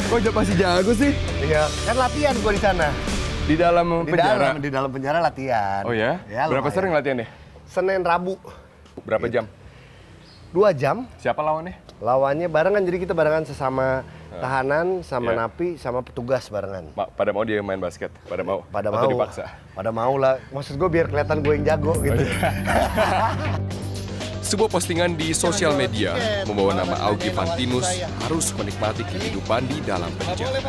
Kok masih jago sih? Iya, kan latihan gue di sana. Di dalam penjara? Di dalam penjara latihan. Oh ya? Berapa sering latihannya? Senin, Rabu. Berapa jam? 2 jam. Siapa lawannya? Lawannya barengan, jadi kita barengan sesama tahanan, sama napi, sama petugas barengan. Pada mau dia main basket? Pada mau? Pada atau mau. dipaksa? Pada mau lah. Maksud gue biar kelihatan gue yang jago gitu. Sebuah postingan di sosial media membawa nama Augie Fantinus harus menikmati kehidupan di dalam penjara.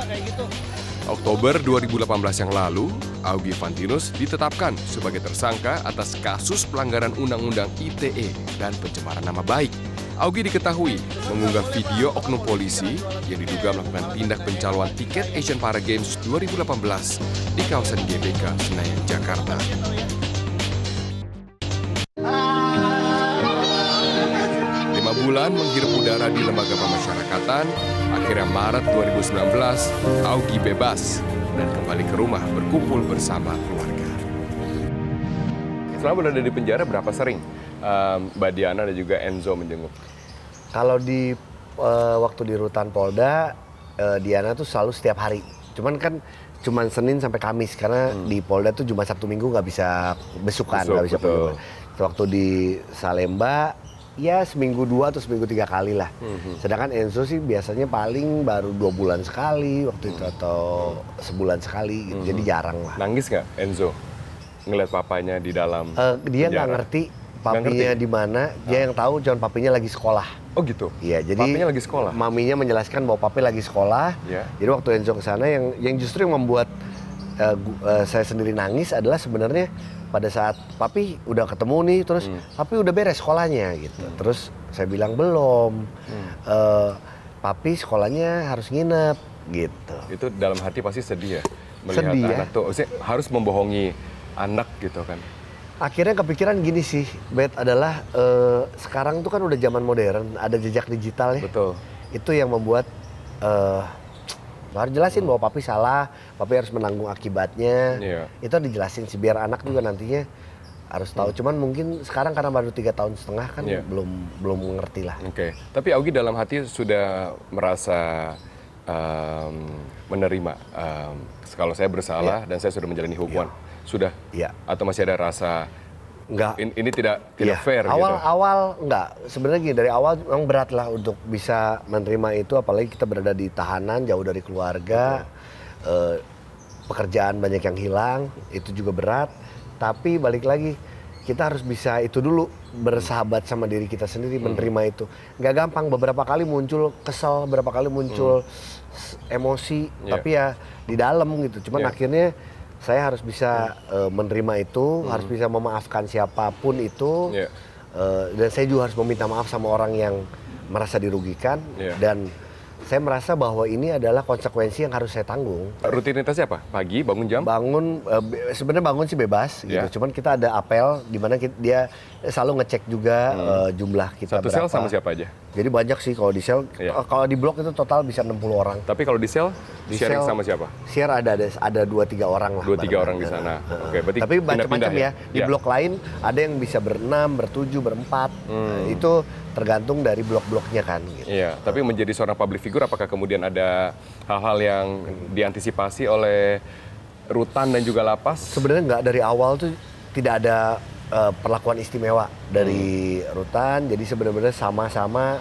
Oktober 2018 yang lalu, Augie Fantinus ditetapkan sebagai tersangka atas kasus pelanggaran Undang-Undang ITE dan pencemaran nama baik. Augie diketahui mengunggah video oknum polisi yang diduga melakukan tindak pencaloan tiket Asian Para Games 2018 di kawasan GBK Senayan, Jakarta. Bulan menghirup udara di lembaga pemasyarakatan, akhirnya Maret 2019, Augie bebas dan kembali ke rumah berkumpul bersama keluarga. Selama berada di penjara berapa sering Mbak Diana dan juga Enzo menjenguk? Kalau di waktu di Rutan Polda, Diana tuh selalu setiap hari. Cuman Senin sampai Kamis karena di Polda tuh Jumat Sabtu Minggu nggak bisa besukan, nggak bisa kunjungan. Waktu di Salemba ya seminggu 2 atau seminggu 3 kali lah. Sedangkan Enzo sih biasanya paling baru 2 bulan sekali waktu itu atau sebulan sekali gitu. Jadi jarang lah. Nangis nggak Enzo ngeliat papanya di dalam dia nggak ngerti papinya di mana. Dia yang tahu cuman papinya lagi sekolah. Oh gitu? Iya, jadi papinya lagi sekolah? Maminya menjelaskan bahwa papi lagi sekolah. Jadi waktu Enzo kesana yang justru yang membuat saya sendiri nangis adalah sebenarnya pada saat papi udah ketemu nih, terus papi udah beres sekolahnya gitu. Terus saya bilang belum, papi sekolahnya harus nginep gitu. Itu dalam hati pasti sedih ya? Melihat sedih anak tuh, maksudnya harus membohongi anak gitu kan? Akhirnya kepikiran gini sih, Bet, adalah sekarang tuh kan udah zaman modern, ada jejak digital ya. Betul. Itu yang membuat harus jelasin bahwa papi salah, papi harus menanggung akibatnya. Itu dijelasin sih biar anak juga nantinya harus tahu. Cuman mungkin sekarang karena baru 3,5 tahun kan belum mengerti lah. Oke. Tapi Augie dalam hati sudah merasa menerima kalau saya bersalah dan saya sudah menjalani hukuman. Sudah? Atau masih ada rasa enggak, ini tidak fair awal enggak, sebenarnya gini, dari awal memang berat lah untuk bisa menerima itu, apalagi kita berada di tahanan jauh dari keluarga, pekerjaan banyak yang hilang, itu juga berat. Tapi balik lagi, kita harus bisa itu dulu, bersahabat sama diri kita sendiri, menerima itu. Nggak gampang, beberapa kali muncul kesel, beberapa kali muncul emosi, tapi ya di dalam gitu. Cuman akhirnya saya harus bisa menerima itu, harus bisa memaafkan siapapun itu, dan saya juga harus meminta maaf sama orang yang merasa dirugikan, dan saya merasa bahwa ini adalah konsekuensi yang harus saya tanggung. Rutinitasnya apa? Pagi bangun jam? Sebenarnya bangun sih bebas gitu. Cuman kita ada apel di mana dia selalu ngecek juga jumlah kita Satu berapa. sel sama siapa aja? Jadi banyak sih kalau di sel. Kalau di blok itu total bisa 60 orang. Tapi kalau di sel sharing sama siapa? Share ada 2-3 orang lah. 2-3 orang di sana. Oke, berarti tapi macam-macam ya. Di blok lain ada yang bisa ber-6, ber-7, ber-4. Itu tergantung dari blok-bloknya kan. Gitu. Iya, tapi menjadi seorang public figure apakah kemudian ada hal-hal yang diantisipasi oleh rutan dan juga lapas? Sebenarnya nggak, dari awal tuh tidak ada perlakuan istimewa dari rutan, jadi sebenarnya sama-sama.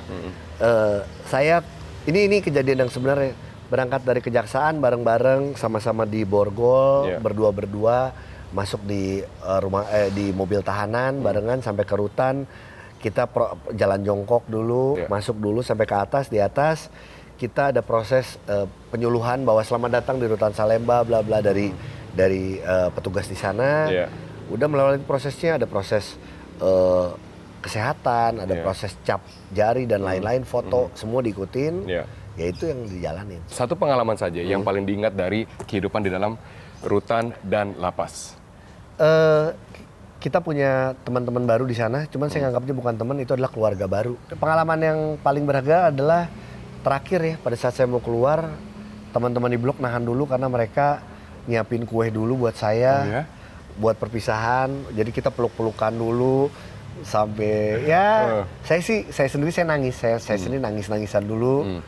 Saya ini kejadian yang sebenarnya berangkat dari kejaksaan bareng-bareng sama-sama di Borgol, berdua masuk di di mobil tahanan barengan sampai ke rutan. Kita jalan jongkok dulu, masuk dulu sampai ke atas. Di atas kita ada proses penyuluhan bahwa selamat datang di Rutan Salemba, bla bla dari petugas di sana. Udah melewati prosesnya, ada proses kesehatan, ada proses cap jari dan lain-lain, foto, semua diikutin. Ya itu yang dijalanin. Satu pengalaman saja yang paling diingat dari kehidupan di dalam rutan dan lapas. Kita punya teman-teman baru di sana, cuman saya nganggapnya bukan teman, itu adalah keluarga baru. Pengalaman yang paling berharga adalah terakhir ya, pada saat saya mau keluar, teman-teman di blok nahan dulu karena mereka nyiapin kue dulu buat saya, buat perpisahan. Jadi kita peluk-pelukan dulu sampai saya sendiri saya nangis, saya sendiri nangis-nangisan dulu.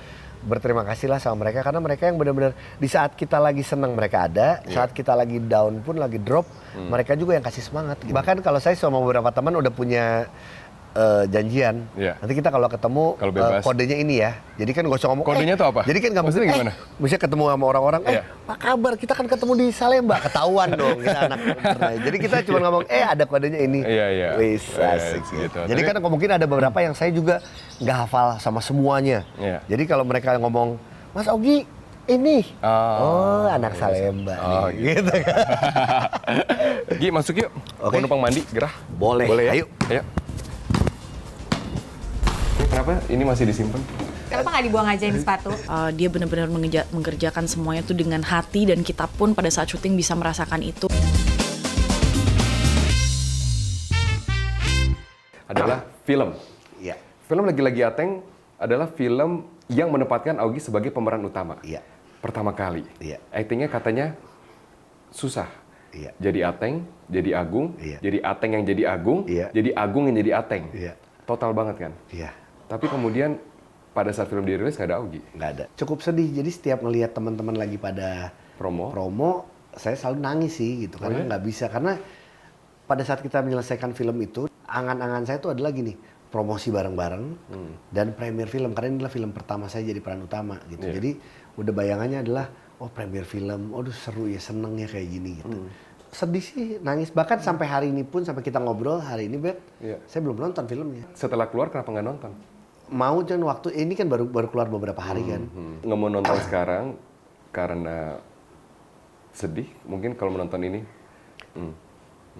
berterima kasih lah sama mereka karena mereka yang benar-benar di saat kita lagi senang mereka ada, saat kita lagi down pun lagi drop, mereka juga yang kasih semangat. Gitu. Bahkan kalau saya sama beberapa teman udah punya janjian, nanti kita kalau ketemu kodenya ini ya. Jadi kan gak usah ngomong. Kodenya tuh apa? Jadi kan nggak mungkin gimana? Bisa ketemu sama orang-orang. Apa kabar? Kita kan ketemu di Salemba, ketahuan dong kita anak internet. Jadi kita cuma ngomong, ada kodenya ini. Iya. Wis asik. Gitu. Jadi kan mungkin ada beberapa yang saya juga nggak hafal sama semuanya. Iya. Jadi kalau mereka ngomong, Mas Ogi ini, anak Salemba nih. Gitu kan. Gi, masuk yuk. Mau numpang mandi, gerah. Boleh ya? Ayo. Kenapa ini masih disimpan? Kenapa nggak dibuang aja ini sepatu? Dia benar-benar mengerjakan semuanya tuh dengan hati dan kita pun pada saat syuting bisa merasakan itu. Adalah film. Iya. Film Lagi-Lagi Ateng adalah film yang menempatkan Augie sebagai pemeran utama. Iya. Pertama kali. Iya. Aktingnya katanya susah. Iya. Jadi Ateng, jadi Agung, jadi Ateng yang jadi Agung, jadi Agung yang jadi Ateng. Iya. Total banget kan? Iya. Tapi kemudian pada saat film dirilis nggak ada Augie. Nggak ada. Cukup sedih. Jadi setiap ngelihat teman-teman lagi pada promo, saya selalu nangis sih gitu. Karena nggak bisa. Karena pada saat kita menyelesaikan film itu, angan-angan saya itu adalah gini, promosi bareng-bareng dan premier film. Karena ini adalah film pertama saya jadi peran utama gitu. Jadi udah bayangannya adalah, premier film, seru ya, seneng ya kayak gini gitu. Sedih sih, nangis. Bahkan sampai hari ini pun, sampai kita ngobrol hari ini, Bet, saya belum nonton filmnya. Setelah keluar kenapa nggak nonton? Mau John, waktu ini kan baru keluar beberapa hari kan. Nggak mau nonton sekarang karena sedih. Mungkin kalau menonton ini,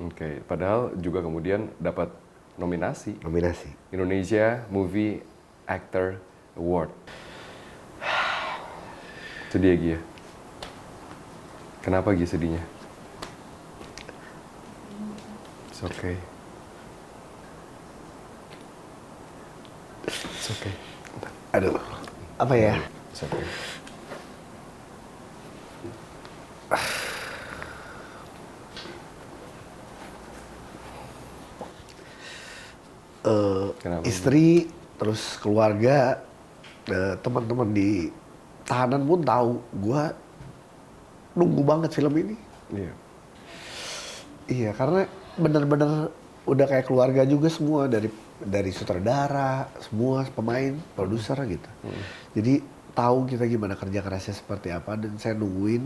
Oke. Padahal juga kemudian dapat nominasi. Indonesia Movie Actor Award. Sedih ya, Gi ya? Kenapa Gi sedihnya? It's okay. It's okay. Aduh, apa ya? It's okay. Istri, terus keluarga, teman-teman di tahanan pun tahu gue nunggu banget film ini. Iya, karena bener-bener udah kayak keluarga juga semua, dari sutradara, semua pemain, produser gitu. Jadi tahu kita gimana kerja kerasnya seperti apa, dan saya nungguin.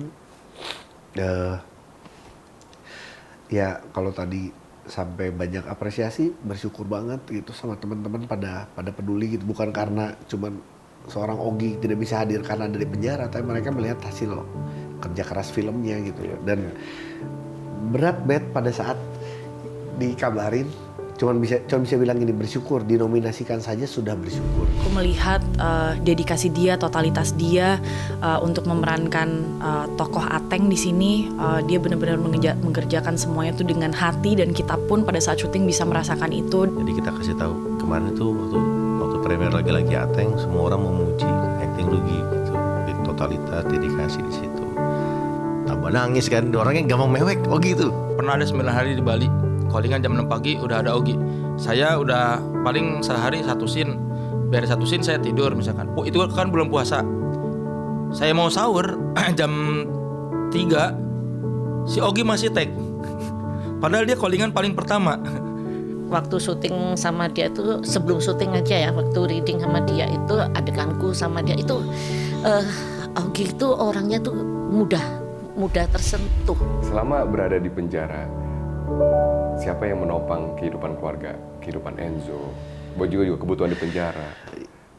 Ya kalau tadi sampai banyak apresiasi, bersyukur banget gitu sama teman-teman pada peduli gitu. Bukan karena cuman seorang Ogi tidak bisa hadir karena dari penjara, tapi mereka melihat hasil kerja keras filmnya gitu. Dan berat Bet pada saat dikabarin, cuma bisa bilang gini, bersyukur, dinominasikan saja sudah bersyukur. Aku melihat dedikasi dia, totalitas dia untuk memerankan tokoh Ateng di sini. Dia benar-benar mengerjakan semuanya itu dengan hati dan kita pun pada saat syuting bisa merasakan itu. Jadi kita kasih tahu kemarin itu waktu premier Lagi-Lagi Ateng, semua orang memuji acting Lugi gitu. Jadi totalitas, dedikasi di situ. Tambah nangis kan, orangnya gampang mewek, Ogi itu. Pernah ada 9 hari di Bali. Callingan jam 6 pagi udah ada Ogi. Saya udah paling sehari 1 scene. Beres 1 scene saya tidur misalkan. Itu kan belum puasa. Saya mau sahur jam 3. Si Ogi masih take. Padahal dia callingan paling pertama. Waktu syuting sama dia itu, sebelum syuting aja ya, waktu reading sama dia itu, adeganku sama dia itu, Ogi itu orangnya tuh mudah tersentuh. Selama berada di penjara, siapa yang menopang kehidupan keluarga, kehidupan Enzo, buat juga kebutuhan di penjara?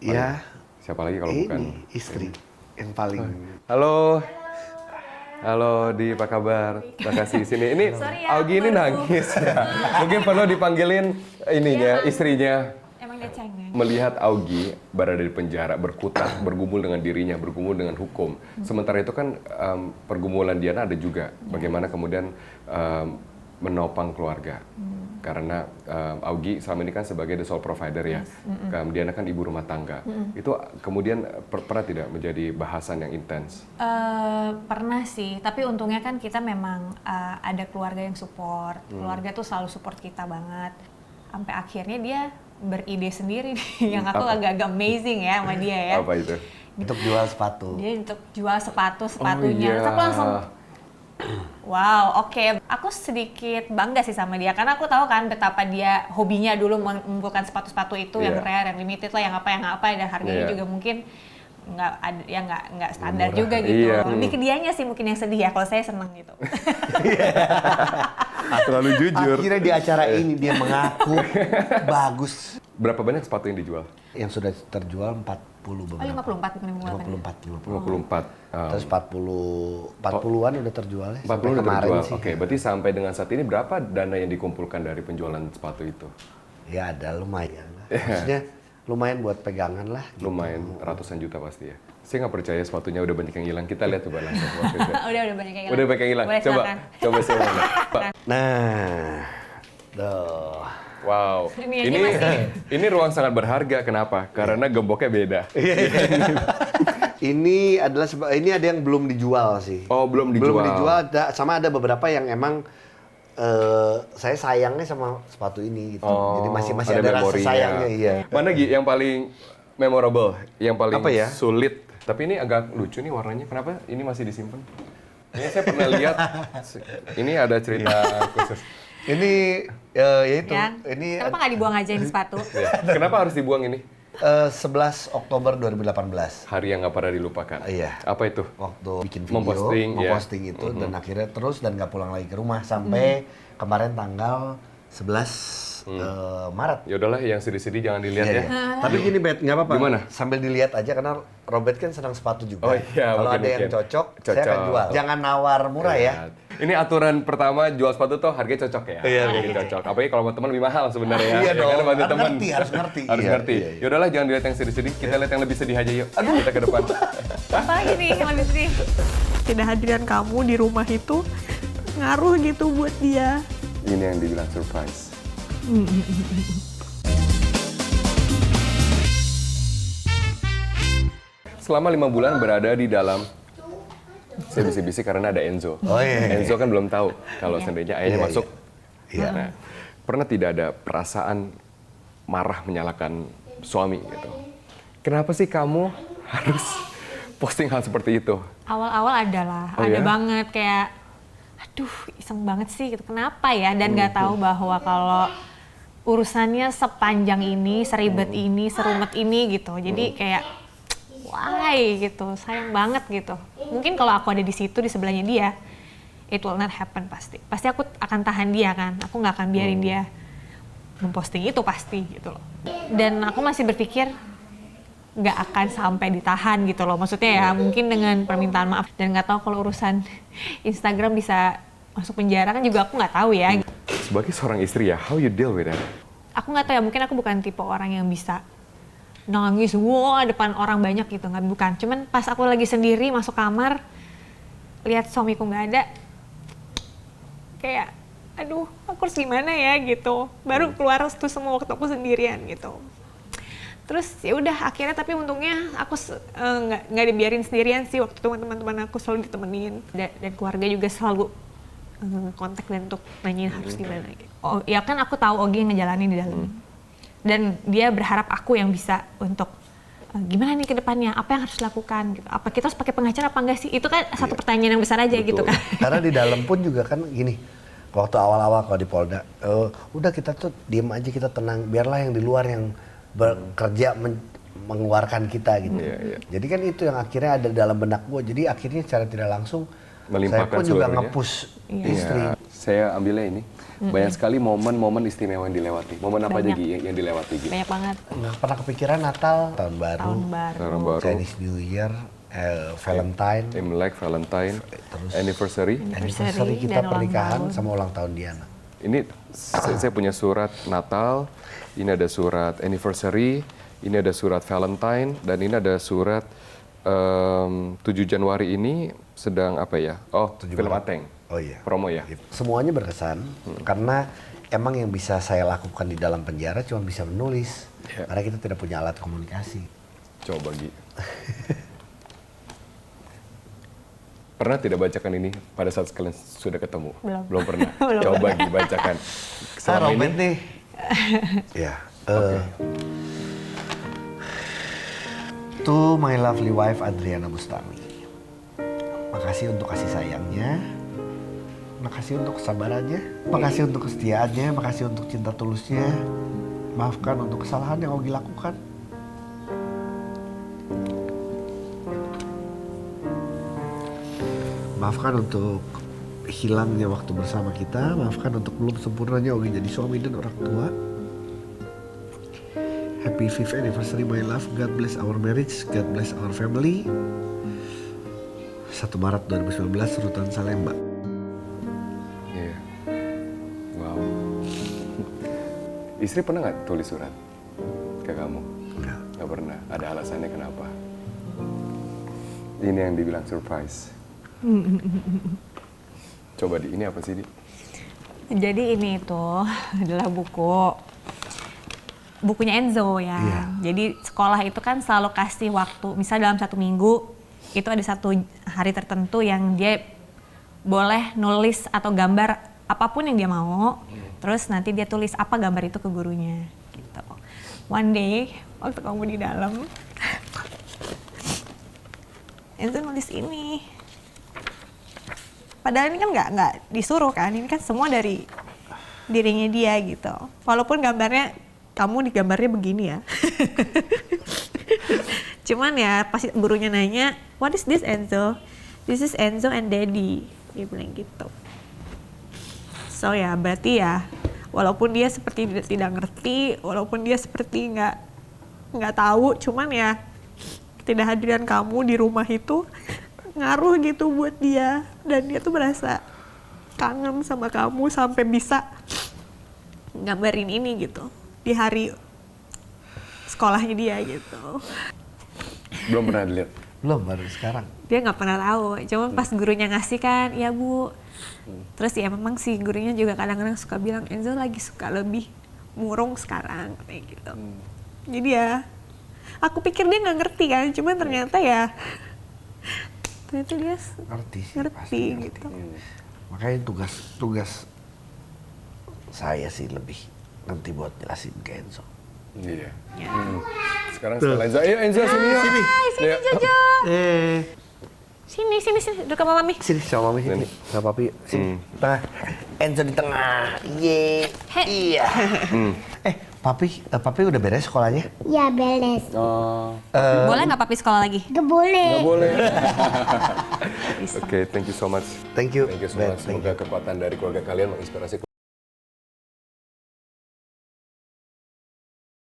Ya. Siapa lagi kalau bukan istri yang paling. Halo, Di, apa kabar? Makasih sini. Ini Augie ini nangis ya. Mungkin perlu dipanggilin istrinya. Emang dia cengeng. Melihat Augie berada di penjara, berkutat, bergumul dengan dirinya, bergumul dengan hukum. Sementara itu kan pergumulan Diana ada juga. Bagaimana kemudian menopang keluarga. Karena Augie selama ini kan sebagai the sole provider ya. Diana kan ibu rumah tangga. Itu kemudian pernah tidak menjadi bahasan yang intens? Pernah sih, tapi untungnya kan kita memang ada keluarga yang support. Keluarga tuh selalu support kita banget. Sampai akhirnya dia beride sendiri nih, yang aku agak-agak amazing ya sama dia ya. Apa itu? Untuk jual sepatu. Dia untuk jual sepatunya. Oh, iya. Terus aku langsung, wow, oke. Aku sedikit bangga sih sama dia karena aku tahu kan betapa dia hobinya dulu mengumpulkan sepatu-sepatu itu yang Iya. rare, yang limited lah, yang apa dan harganya Iya. juga mungkin nggak standar Murah. juga gitu. Iya. Lebih ke dianya sih mungkin yang sedih ya, kalau saya seneng gitu. Terlalu jujur. Akhirnya di acara ini dia mengaku bagus. Berapa banyak sepatu yang dijual? Yang sudah terjual 40 Oh, beberapa. 54 bukan 54. 54. Terus 40-an udah terjual ya. 40 sampai udah kemarin terjual. sih. Oke, berarti sampai dengan saat ini berapa dana yang dikumpulkan dari penjualan sepatu itu? Ya ada lumayan lah. Maksudnya lumayan buat pegangan lah. Gitu. Lumayan ratusan juta pasti ya. Saya nggak percaya sepatunya udah banyak yang hilang. Kita lihat coba langsung. udah banyak yang hilang. Udah banyak yang hilang. Boleh, Coba, silakan. coba saya mau lihat. Pak. Nah, tuh. Wow. Ini aja masih. Ini ruang sangat berharga. Kenapa? Karena gemboknya beda. Ini ada yang belum dijual sih. Oh, belum dijual. Belum dijual, sama ada beberapa yang emang saya sayangnya sama sepatu ini gitu. Oh, Jadi masih ada rasa memorinya. sayangnya, iya. Mana Gi yang paling memorable, yang paling Apa ya? sulit? Tapi ini agak lucu nih warnanya. Kenapa ini masih disimpan? Ini saya pernah lihat. Ini ada cerita khusus. Ini ya itu. Ya. Ini Kenapa nggak dibuang aja ini sepatu? Ya. Kenapa harus dibuang ini? 11 Oktober 2018. Hari yang nggak pernah dilupakan. Iya. Apa itu? Waktu bikin video, Memposting, ya. itu dan akhirnya terus dan nggak pulang lagi ke rumah sampai kemarin tanggal 11 Maret. Ya udahlah, yang sedih-sedih jangan dilihat Iya, ya. iya. Tapi gini Bet, nggak apa-apa. Gimana? Sambil dilihat aja karena Robert kan senang sepatu juga. Oh iya, Kalau mungkin, ada yang mungkin. cocok, saya akan jual. Jangan nawar murah ya. Ini aturan pertama jual sepatu tuh harganya cocok ya. Iya, Harganya iya. cocok. Apalagi kalau sama teman lebih mahal sebenarnya ya. Iya Ya dong, kan, bantu harus teman. ngerti, harus ngerti. Harus Iya, ngerti. iya, iya. Ya udahlah, jangan dilihat yang sedih-sedih. Kita lihat yang lebih sedih aja yuk. Aduh, kita ke depan. Apa lagi nih yang lebih sedih? Kehadiran kamu di rumah itu ngaruh gitu buat dia. Ini yang dibilang surprise. Selama 5 bulan berada di dalam, saya bisik-bisik karena ada Enzo. Oh, iya. Enzo kan belum tahu kalau seandainya ayahnya Iya, masuk. Iya. Nah, pernah tidak ada perasaan marah menyalahkan suami gitu? Kenapa sih kamu harus posting hal seperti itu? Awal-awal ada lah, Oh, ada ya? banget kayak, aduh iseng banget sih gitu, kenapa ya? Dan nggak tahu bahwa kalau urusannya sepanjang ini, seribet ini, serumet ini gitu. Jadi kayak, why gitu, sayang banget gitu. Mungkin kalau aku ada di situ di sebelahnya dia, it will not happen pasti. Pasti aku akan tahan dia kan, aku nggak akan biarin dia memposting itu pasti gitu loh. Dan aku masih berpikir nggak akan sampai ditahan gitu loh. Maksudnya ya mungkin dengan permintaan maaf dan nggak tahu kalau urusan Instagram bisa masuk penjara kan juga aku nggak tahu ya. Sebagai seorang istri ya, how you deal with that? Aku nggak tahu ya, mungkin aku bukan tipe orang yang bisa nangis wah depan orang banyak gitu, nggak, bukan. Cuman pas aku lagi sendiri masuk kamar lihat suamiku nggak ada, kayak aduh aku harus gimana ya gitu. Baru keluar tuh semua waktu aku sendirian gitu. Terus ya udah akhirnya, tapi untungnya aku nggak dibiarin sendirian sih, waktu itu teman-teman aku selalu ditemenin dan keluarga juga selalu kontak dan untuk nanyain harus gimana gitu. Oh ya kan aku tahu Ogi ngejalanin di dalam dan dia berharap aku yang bisa untuk gimana nih ke depannya, apa yang harus dilakukan gitu, apa kita harus pakai pengacara apa enggak sih, itu kan satu pertanyaan yang besar aja. Betul. Gitu kan. Karena di dalam pun juga kan gini, waktu awal-awal kalau di Polda, udah kita tuh diem aja, kita tenang, biarlah yang di luar yang bekerja mengeluarkan kita gitu. Iya, iya. Jadi kan itu yang akhirnya ada dalam benak gue. Jadi akhirnya secara tidak langsung Melimpahkan saya pun juga seluruhnya. nge-push istri. Iya, saya ambilnya ini. Banyak sekali momen-momen istimewa yang dilewati. Momen apa aja Banyak. Gi yang dilewati Gi? Banyak banget. Nggak pernah kepikiran Natal, tahun baru, Tahun baru. Tahun baru, Chinese New Year, Valentine, Imlek, Valentine, Terus anniversary. anniversary kita dan ulang pernikahan tahun. sama ulang tahun Diana. Ini saya punya surat Natal, ini ada surat anniversary, ini ada surat Valentine, dan ini ada surat 7 Januari ini sedang apa ya? Oh, 7 film Maret. Ateng. Oh iya. Promo ya? Semuanya berkesan karena emang yang bisa saya lakukan di dalam penjara cuma bisa menulis. Iya. Karena kita tidak punya alat komunikasi. Coba Gi. Pernah tidak bacakan ini pada saat kalian sudah ketemu? Belum. Pernah? Belum Coba Gi bacakan. Selama ini, Robert nih. Ya. To my lovely wife Adriana Bustami. Makasih untuk kasih sayangnya. Makasih untuk kesabarannya. Makasih untuk kesetiaannya. Makasih untuk cinta tulusnya. Maafkan untuk kesalahan yang Ogi lakukan. Maafkan untuk hilangnya waktu bersama kita. Maafkan untuk belum sempurnanya Ogi jadi suami dan orang tua. Happy 5th anniversary my love. God bless our marriage. God bless our family. 1 Maret 2019 Rutan Salemba. Iya. Wow. Istri pernah nggak tulis surat ke kamu? Nggak pernah. Ada alasannya kenapa? Ini yang dibilang surprise. Coba ini apa sih, Di? Jadi ini tuh adalah bukunya Enzo ya. Iya. Jadi sekolah itu kan selalu kasih waktu, misal dalam 1 minggu itu ada 1 hari tertentu yang dia boleh nulis atau gambar apapun yang dia mau. Terus nanti dia tulis apa gambar itu ke gurunya gitu. One day waktu kamu di dalam Enzo nulis ini. Padahal ini kan nggak disuruh kan, ini kan semua dari dirinya dia gitu. Walaupun gambarnya kamu di gambarnya begini ya. Cuman ya pas gurunya nanya, what is this Enzo? This is Enzo and Daddy. Dia bilang gitu. So ya berarti ya, walaupun dia seperti tidak ngerti, walaupun dia seperti nggak tahu, cuman ya ketidakhadiran kamu di rumah itu ngaruh gitu buat dia, dan dia tuh merasa kangen sama kamu sampai bisa gambarin ini gitu di hari sekolahnya dia gitu. Belum pernah dilihat? Belum, baru sekarang. Dia nggak pernah tahu, cuman pas gurunya ngasih kan, iya Bu. Terus ya memang sih gurunya juga kadang-kadang suka bilang Enzo lagi suka lebih murung sekarang kayak gitu. Jadi ya aku pikir dia nggak ngerti kan, cuman ternyata dia Ngerti sih, ngerti pasti gitu. Makanya tugas saya sih lebih nanti buat jelasin ke Enzo. Iya. Sekarang setelah Enzo, ayo Enzo sini ya. Sini. Sini Jojo. Sini, duduk sama Mami. Sini sama Mami sini. Sama Papi sini. Tengah. Enzo di tengah. Ye. Iya. Papi udah beres sekolahnya? Ya beres. Boleh nggak Papi sekolah lagi? Gak boleh. Nggak boleh. Oke, thank you so much. Thank you. Thank you so much. Semoga kekuatan dari keluarga kalian menginspirasi